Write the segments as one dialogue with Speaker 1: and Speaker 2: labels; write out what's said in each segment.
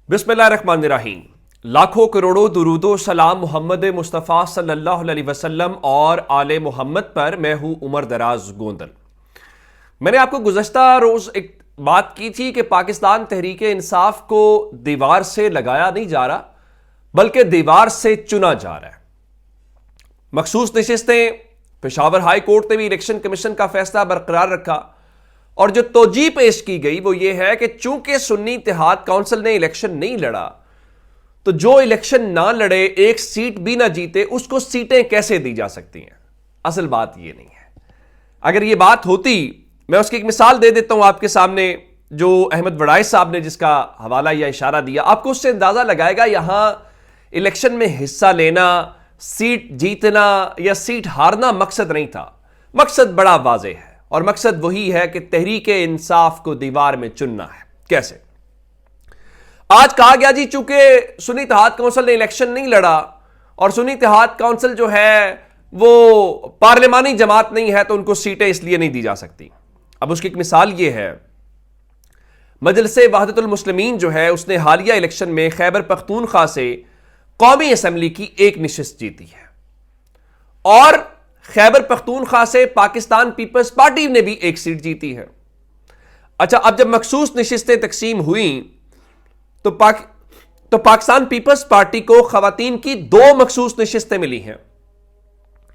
Speaker 1: बिस्मिल्लाहिर्रहमानिर्रहीम। लाखों करोड़ों दुरूदो सलाम मोहम्मद मुस्तफ़ा सल्लल्लाहु अलैहि वसल्लम और आले मोहम्मद पर। मैं हूं उमर दराज गोंदल। मैंने आपको गुज़श्ता रोज़ एक बात की थी कि पाकिस्तान तहरीक इंसाफ को दीवार से लगाया नहीं जा रहा, बल्कि दीवार से चुना जा रहा है। मखसूस नशिस्तें, पेशावर हाई कोर्ट ने भी इलेक्शन कमीशन का फैसला बरकरार रखा और जो तोजी पेश की गई वो ये है कि चूंकि सुन्नी इत्तेहाद काउंसिल ने इलेक्शन नहीं लड़ा, तो जो इलेक्शन ना लड़े, एक सीट भी ना जीते, उसको सीटें कैसे दी जा सकती हैं। असल बात ये नहीं है। अगर ये बात होती, मैं उसकी एक मिसाल दे देता हूं आपके सामने, जो अहमद वड़ाई साहब ने जिसका हवाला या इशारा दिया, आपको उससे अंदाजा लगाएगा यहां इलेक्शन में हिस्सा लेना, सीट जीतना या सीट हारना मकसद नहीं था। मकसद बड़ा वाज़ेह है और मकसद वही है कि तहरीक इंसाफ को दीवार में चुनना है। कैसे? आज कहा गया जी चूंकि सुन्नी इत्तेहाद काउंसिल ने इलेक्शन नहीं लड़ा और सुन्नी इत्तेहाद काउंसिल जो है वो पार्लिमानी जमात नहीं है, तो उनको सीटें इसलिए नहीं दी जा सकती। अब उसकी एक मिसाल ये है, मजलिसे वहदतुल मुस्लिमीन जो है उसने हालिया इलेक्शन में खैबर पख्तूनख्वा से कौमी असेंबली की एक नशिस्त जीती है और खैबर पख्तूनख्वा से पाकिस्तान पीपल्स पार्टी ने भी एक सीट जीती है। अच्छा, अब जब मखसूस नशिस्तें तकसीम हुई तो पाकिस्तान पीपल्स पार्टी को खवातीन की 2 मखसूस नशिस्तें मिली हैं,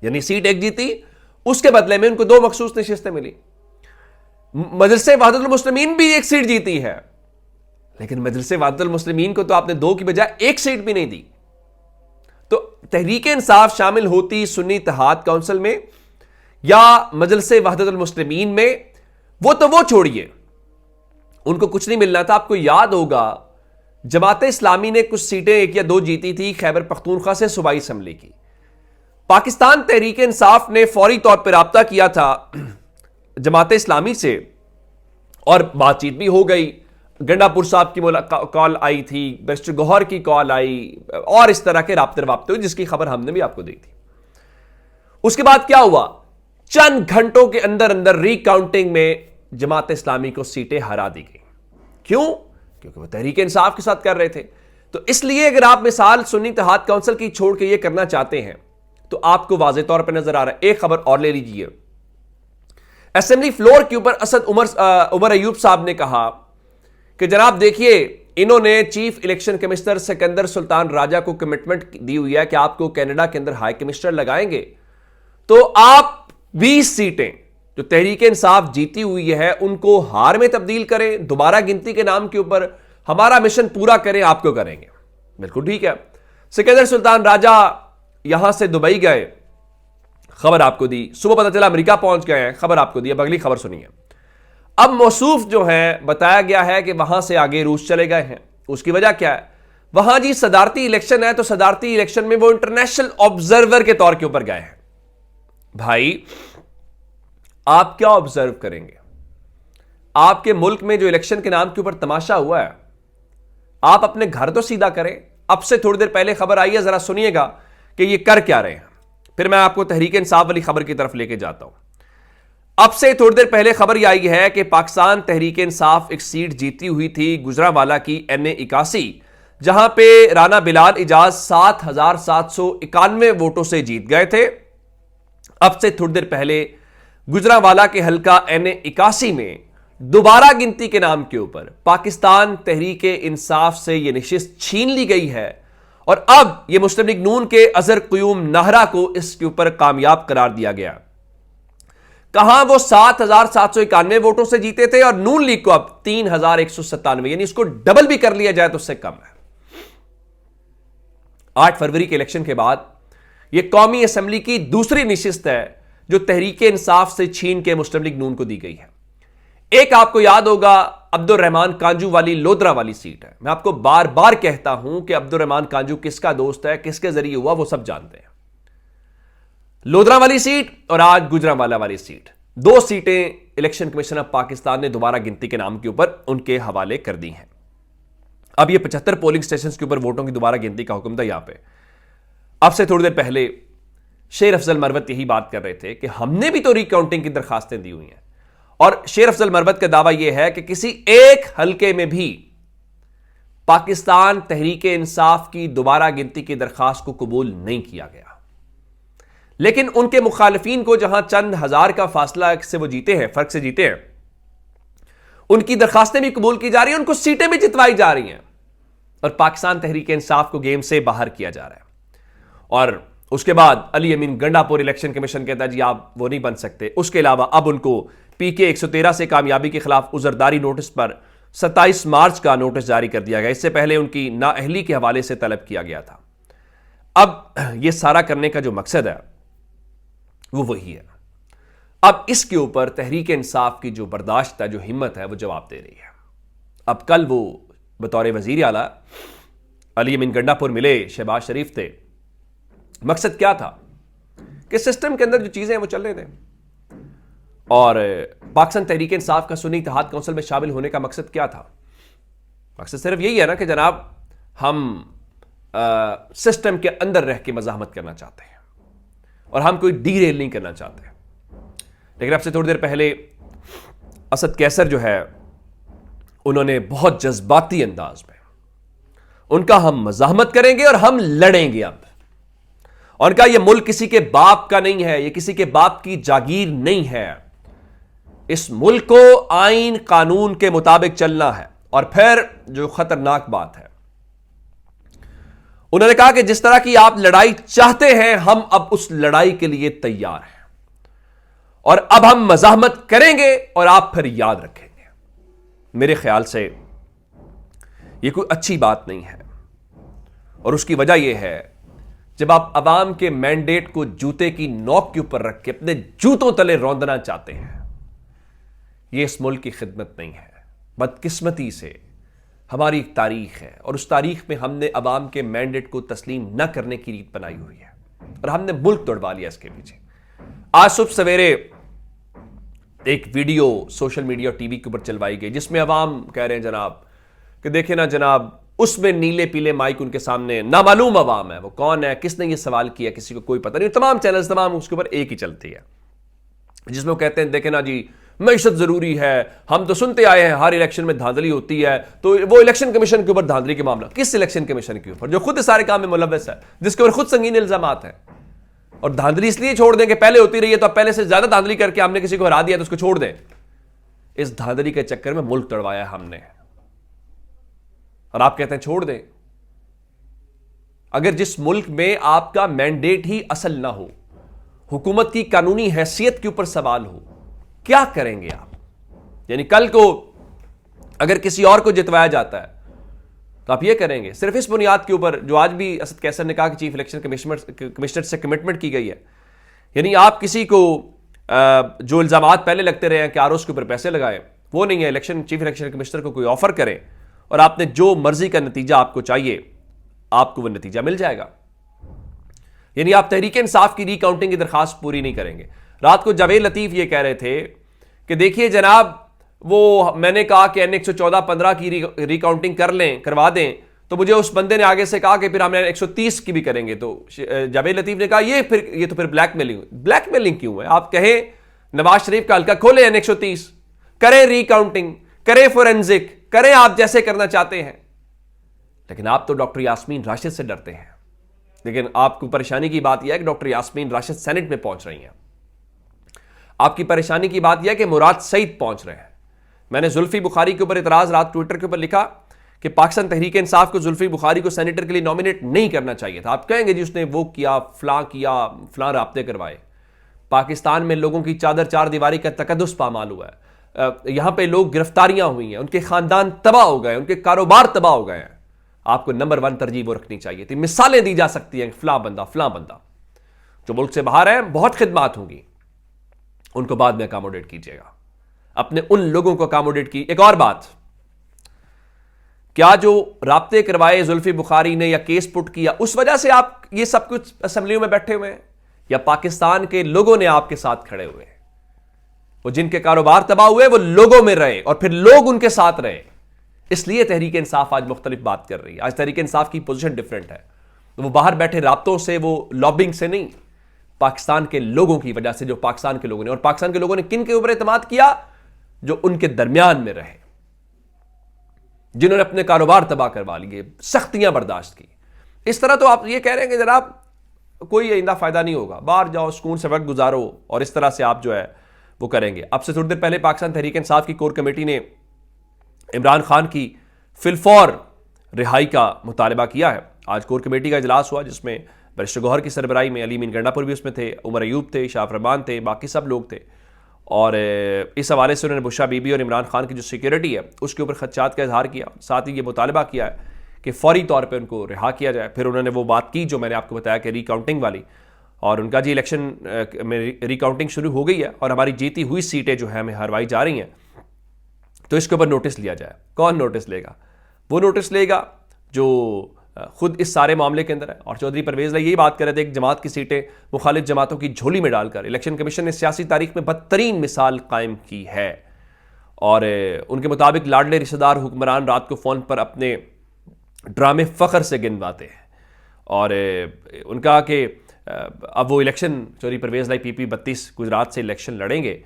Speaker 1: यानी सीट एक जीती, उसके बदले में उनको 2 मखसूस नशिस्तें मिली। मजलिसे वहदतुल मुस्लिमीन भी एक सीट जीती है, लेकिन मजलिसे वहदतुल मुस्लिमीन को तो आपने 2 की बजाय एक सीट भी नहीं दी। तो तहरीक इंसाफ शामिल होती सुन्नी इत्तेहाद काउंसिल में या मजलिसे वहदतुल मुस्लिमीन में, वो छोड़िए, उनको कुछ नहीं मिलना था। आपको याद होगा जमाते इस्लामी ने कुछ सीटें 1 या 2 जीती थी खैबर पख्तूनख्वा से सूबाई असेंबली की। पाकिस्तान तहरीक इंसाफ ने फौरी तौर पर राब्ता किया था जमाते इस्लामी से और बातचीत भी हो गई। गंडापुर साहब की कॉल आई थी, बैरिस्टर गौहर की कॉल आई और इस तरह के राब्ते हुए, जिसकी खबर हमने भी आपको दी थी। उसके बाद क्या हुआ? चंद घंटों के अंदर अंदर रिकाउंटिंग में जमात इस्लामी को सीटें हरा दी गई। क्यों? क्योंकि वो तहरीक इंसाफ के साथ कर रहे थे। तो इसलिए अगर आप मिसाल सुन्नी इत्तेहाद काउंसिल की छोड़ के ये करना चाहते हैं तो आपको वाज़ेह तौर पर नजर आ रहा है। एक खबर और ले लीजिए। असेंबली फ्लोर के ऊपर असद उमर अयूब साहब ने कहा कि जनाब देखिए, इन्होंने chief election commissioner Sikandar Sultan Raja को कमिटमेंट दी हुई है कि आपको कनाडा के अंदर हाई कमिश्नर लगाएंगे, तो आप 20 सीटें जो तहरीक इंसाफ जीती हुई है उनको हार में तब्दील करें, दोबारा गिनती के नाम के ऊपर हमारा मिशन पूरा करें, आपको करेंगे। बिल्कुल ठीक है। सिकंदर सुल्तान राजा यहां से दुबई गए, खबर आपको दी। सुबह पता चला अमेरिका पहुंच गए हैं, खबर आपको दी। अब अगली खबर सुनिए। अब मौसूफ जो है बताया गया है कि वहां से आगे रूस चले गए हैं। उसकी वजह क्या है? वहां जी सदारती इलेक्शन है, तो सदारती इलेक्शन में वो इंटरनेशनल ऑब्जर्वर के तौर के ऊपर गए हैं। भाई, आप क्या ऑब्जर्व करेंगे? आपके मुल्क में जो इलेक्शन के नाम के ऊपर तमाशा हुआ है, आप अपने घर तो सीधा करें। अब से थोड़ी देर पहले खबर आई है, जरा सुनिएगा कि ये कर क्या रहे हैं, फिर मैं आपको तहरीक इंसाफ वाली खबर की तरफ लेके जाता हूं। अब से थोड़ी देर पहले खबर यह आई है कि पाकिस्तान तहरीक इंसाफ एक सीट जीती हुई थी गुजरांवाला की NA 81, जहां पे राना बिलाल इजाज 7,791 वोटों से जीत गए थे। अब से थोड़ी देर पहले गुजरांवाला के हल्का NA 81 में दोबारा गिनती के नाम के ऊपर पाकिस्तान तहरीक इंसाफ से यह नशिस्त छीन ली गई है और अब यह मुस्लिम लीग नून के अजहर क़यूम नाहरा को इसके ऊपर कामयाब करार दिया गया। कहां वो 7,791 वोटों से जीते थे और नून लीग को अब 3,197, यानी इसको डबल भी कर लिया जाए तो उससे कम है। 8 फरवरी के इलेक्शन के बाद यह कौमी असेंबली की दूसरी नशिस्त है जो तहरीक इंसाफ से छीन के मुस्लिम लीग नून को दी गई है। एक आपको याद होगा अब्दुल रहमान कांजू वाली लोधरा वाली सीट है। मैं आपको बार बार कहता हूं कि अब्दुल रहमान कांजू किसका दोस्त है, किसके जरिए हुआ, वो सब जानते हैं। लोधरा वाली सीट और आज गुजरांवाला वाली सीट, 2 सीटें इलेक्शन कमीशन ऑफ पाकिस्तान ने दोबारा गिनती के नाम के ऊपर उनके हवाले कर दी हैं। अब ये 75 पोलिंग स्टेशन के ऊपर वोटों की दोबारा गिनती का हुक्म था यहां पे। अब से थोड़ी देर पहले शेर अफजल मरवत यही बात कर रहे थे कि हमने भी तो रिकाउंटिंग की दरखास्तें दी हुई हैं और शेर अफजल मरवत का दावा यह है कि किसी एक हलके में भी पाकिस्तान तहरीक इंसाफ की दोबारा गिनती की दरखास्त को कबूल नहीं किया गया। लेकिन उनके मुखालिफिन को जहां चंद हजार का फासला से वो जीते हैं, फर्क से जीते हैं, उनकी दरखास्तें भी कबूल की जा रही हैं, उनको सीटें भी जितवाई जा रही हैं और पाकिस्तान तहरीक इंसाफ को गेम से बाहर किया जा रहा है। और उसके बाद अली अमीन गंडापुर इलेक्शन कमीशन कहता है जी आप वो नहीं बन सकते। उसके अलावा अब उनको पीके 113 से कामयाबी के खिलाफ उजरदारी नोटिस पर 27 मार्च का नोटिस जारी कर दिया गया। इससे पहले उनकी नाअहली के हवाले से तलब किया गया था। अब यह सारा करने का जो मकसद है वो वही है। अब इसके ऊपर तहरीक इंसाफ की जो बर्दाश्त है, जो हिम्मत है, वो जवाब दे रही है। अब कल वो बतौर वजीर आला अली अमीन गंडापुर मिले, शहबाज शरीफ थे। मकसद क्या था कि सिस्टम के अंदर जो चीजें हैं वो चलने दें। और पाकिस्तान तहरीक इंसाफ का सुन्नी इत्तेहाद काउंसिल में शामिल होने का मकसद क्या था? मकसद सिर्फ यही है ना कि जनाब हम सिस्टम के अंदर रह के मज़ाहमत करना चाहते हैं और हम कोई डीरेल नहीं करना चाहते। लेकिन अब से थोड़ी देर पहले असद कैसर जो है, उन्होंने बहुत जज्बाती अंदाज में उनका हम मज़ाहमत करेंगे और हम लड़ेंगे अब। और उनका यह मुल्क किसी के बाप का नहीं है, यह किसी के बाप की जागीर नहीं है। इस मुल्क को आईन कानून के मुताबिक चलना है। और फिर जो खतरनाक बात है, उन्होंने कहा कि जिस तरह की आप लड़ाई चाहते हैं, हम अब उस लड़ाई के लिए तैयार हैं और अब हम मज़ाहमत करेंगे और आप फिर याद रखेंगे। मेरे ख्याल से यह कोई अच्छी बात नहीं है। और उसकी वजह यह है, जब आप अवाम के मैंडेट को जूते की नोक के ऊपर रख के अपने जूतों तले रौंदना चाहते हैं, यह इस मुल्क की खिदमत नहीं है। बदकिस्मती से हमारी एक तारीख है और उस तारीख में हमने अवाम के मैंडेट को तस्लीम न करने की रीत बनाई हुई है और हमने मुल्क तोड़वा लिया इसके पीछे। आज सुबह सवेरे एक वीडियो सोशल मीडिया और टीवी के ऊपर चलवाई गई जिसमें अवाम कह रहे हैं जनाब कि देखे ना जनाब, उसमें नीले पीले माइक उनके सामने, नामालूम अवाम है, वो कौन है, किसने ये सवाल किया, किसी को कोई पता नहीं। तमाम चैनल्स तमाम उसके ऊपर एक ही चलती है जिसमें वो कहते हैं देखे ना जी, मईशत जरूरी है, हम तो सुनते आए हैं हर इलेक्शन में धांधली होती है। तो वो इलेक्शन कमीशन के ऊपर धांधली के मामला, किस इलेक्शन कमीशन के ऊपर जो खुद सारे काम में मुलव्वस है, जिसके ऊपर खुद संगीन इल्जामात हैं। और धांधली इसलिए छोड़ दें कि पहले होती रही है तो अब पहले से ज्यादा धांधली करके हमने किसी को हरा दिया तो उसको छोड़ दें। इस धांधली के चक्कर में मुल्क तोड़वाया हमने और आप कहते हैं छोड़ दें। अगर जिस मुल्क में आपका मैंडेट ही असल ना हो, हुकूमत की कानूनी हैसियत के ऊपर सवाल हो, क्या करेंगे आप? यानी कल को अगर किसी और को जितवाया जाता है तो आप ये करेंगे सिर्फ इस बुनियाद के ऊपर जो आज भी असद कैसर ने कहा कि चीफ इलेक्शन कमिश्नर से कमिटमेंट की गई है। यानी आप किसी को जो इल्जामात पहले लगते रहे हैं कि आरओ के ऊपर पैसे लगाए, वो नहीं है। चीफ इलेक्शन कमिश्नर को कोई ऑफर करें और आपने जो मर्जी का नतीजा आपको चाहिए, आपको वो नतीजा मिल जाएगा। यानी आप तहरीक इंसाफ की रिकाउंटिंग की दरखास्त पूरी नहीं करेंगे। रात को जावेद लतीफ ये कह रहे थे कि देखिए जनाब, वो मैंने कहा कि एन 114-15 की रिकाउंटिंग करवा दें, तो मुझे उस बंदे ने आगे से कहा कि फिर हमने 130 की भी करेंगे। तो जावेद लतीफ ने कहा ये तो फिर ब्लैकमेलिंग क्यों है? आप कहें नवाज शरीफ का हल्का खोले एन 130, करें रिकाउंटिंग, करें फोरेंसिक, करें आप जैसे करना चाहते हैं। लेकिन आप तो डॉक्टर यास्मीन राशिद से डरते हैं। लेकिन आपको परेशानी की बात यह है कि डॉक्टर यास्मीन राशिद सेनेट में पहुंच रही हैं। आपकी परेशानी की बात यह है कि मुराद सईद पहुंच रहे हैं। मैंने जुल्फी बुखारी के ऊपर इतराज रात ट्विटर के ऊपर लिखा कि पाकिस्तान तहरीक इंसाफ को जुल्फी बुखारी को सेनेटर के लिए नॉमिनेट नहीं करना चाहिए था। आप कहेंगे जी उसने वो किया, फलां राब्ते करवाए। पाकिस्तान में लोगों की चार दीवारी का तकद्दुस पामाल हुआ है। यहां पे लोग गिरफ्तारियां हुई हैं, उनके खानदान तबाह हो गए, उनके कारोबार तबाह हो गए हैं। आपको नंबर 1 तरजीह वो रखनी चाहिए थी। मिसालें दी जा सकती हैं, फलां बंदा जो मुल्क से बाहर है, बहुत खिदमात होंगी, उनको बाद में अकोमोडेट कीजिएगा। अपने उन लोगों को अकोमोडेट की। एक और बात, क्या जो राब्ते करवाए जुल्फी बुखारी ने या केस पुट किया, उस वजह से आप ये सब कुछ असेंबलियों में बैठे हुए हैं, या पाकिस्तान के लोगों ने आपके साथ खड़े हुए? वो जिनके कारोबार तबाह हुए वो लोगों में रहे और फिर लोग उनके साथ रहे। इसलिए तहरीक इंसाफ आज मुख्तलिफ बात कर रही है। आज तहरीक इंसाफ की पोजीशन डिफरेंट है। तो वो बाहर बैठे राब्तों से, वो लॉबिंग से नहीं, पाकिस्तान के लोगों की वजह से, जो पाकिस्तान के लोगों ने, और पाकिस्तान के लोगों ने किन के ऊपर एतमाद किया? जो उनके दरमियान में रहे, जिन्होंने अपने कारोबार तबाह करवा लिए, सख्तियां बर्दाश्त की। इस तरह तो आप ये कह रहे हैं कि जनाब कोई आइंदा फायदा नहीं होगा, बाहर जाओ, सुकून से वक्त गुजारो, और इस तरह से आप जो है वो करेंगे। अब से थोड़ी देर पहले पाकिस्तान तहरीक इंसाफ की कोर कमेटी ने इमरान खान की फिलफौर रिहाई का मुतालबा किया है। आज कोर कमेटी का इजलास हुआ जिसमें बैरिस्टर गौहर की सरबराही में अली मीन गंडापुर भी उसमें थे, उमर अयूब थे, शाह रहमान थे, बाकी सब लोग थे। और इस हवाले से उन्होंने बुशरा बीबी और इमरान खान की जो सिक्योरिटी है उसके ऊपर खदशात का इजहार किया। साथ ही ये मुतालबा किया है कि फौरी तौर पर उनको रिहा किया जाए। फिर उन्होंने वो बात की जो मैंने आपको बताया कि रिकाउंटिंग वाली, और उनका जी इलेक्शन में रिकाउंटिंग शुरू हो गई है और हमारी जीती हुई सीटें जो है हमें हरवाई जा रही हैं, तो इसके ऊपर नोटिस लिया जाए। कौन नोटिस लेगा? वो नोटिस लेगा जो खुद इस सारे मामले के अंदर है। और चौधरी परवेज लाई यही बात कर रहे थे, एक जमात की सीटें मुखालिफ जमातों की झोली में डालकर इलेक्शन कमीशन ने सियासी तारीख में बदतरीन मिसाल कायम की है। और उनके मुताबिक लाडले रिश्तेदार हुक्मरान रात को फ़ोन पर अपने ड्रामे फ़ख्र से गिनवाते हैं। और उनका कि अब वो इलेक्शन, चौधरी परवेज लाई PP 32 गुजरात से इलेक्शन लड़ेंगे।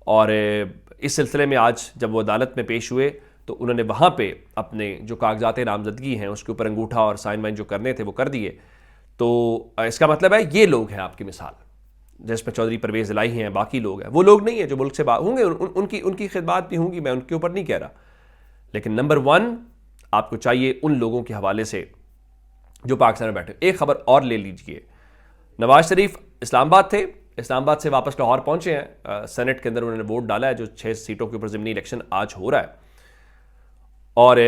Speaker 1: और इस सिलसिले में आज जब वो अदालत में पेश हुए तो उन्होंने वहाँ पे अपने जो कागजात नामजदगी हैं उसके ऊपर अंगूठा और साइन वाइन जो करने थे वो कर दिए। तो इसका मतलब है ये लोग हैं आपकी मिसाल, जिसमें चौधरी परवेज लाई हैं, बाकी लोग हैं। वो लोग नहीं है जो मुल्क से बाहर होंगे, उनकी खिदमत भी होंगी, मैं उनके ऊपर नहीं कह रहा। लेकिन नंबर 1 आपको चाहिए उन लोगों के हवाले से जो पाकिस्तान में बैठे। एक खबर और ले लीजिए, नवाज शरीफ इस्लामाबाद थे, इस्लामाबाद से वापस लाहौर पहुंचे हैं। सेनेट के अंदर उन्होंने वोट डाला है, जो 6 सीटों के ऊपर ज़मीनी इलेक्शन आज हो रहा है। और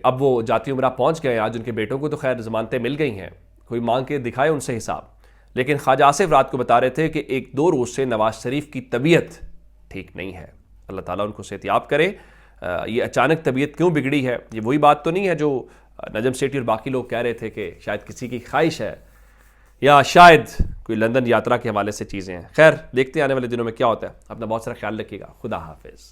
Speaker 1: अब वो जाती उमरा पहुंच गए। आज उनके बेटों को तो खैर जमानतें मिल गई हैं, कोई मांग के दिखाए उनसे हिसाब। लेकिन ख्वाजा आसिफ रात को बता रहे थे कि 1-2 रोज़ से नवाज शरीफ की तबीयत ठीक नहीं है। अल्लाह ताला उनको सेहतियाब करे। ये अचानक तबीयत क्यों बिगड़ी है, ये वही बात तो नहीं है जो नजम सेठी और बाकी लोग कह रहे थे कि शायद किसी की ख्वाहिश है या शायद कोई लंदन यात्रा के हवाले से चीज़ें हैं। खैर देखते हैं आने वाले दिनों में क्या होता है। अपना बहुत सारा ख्याल रखिएगा। खुदा हाफिज़।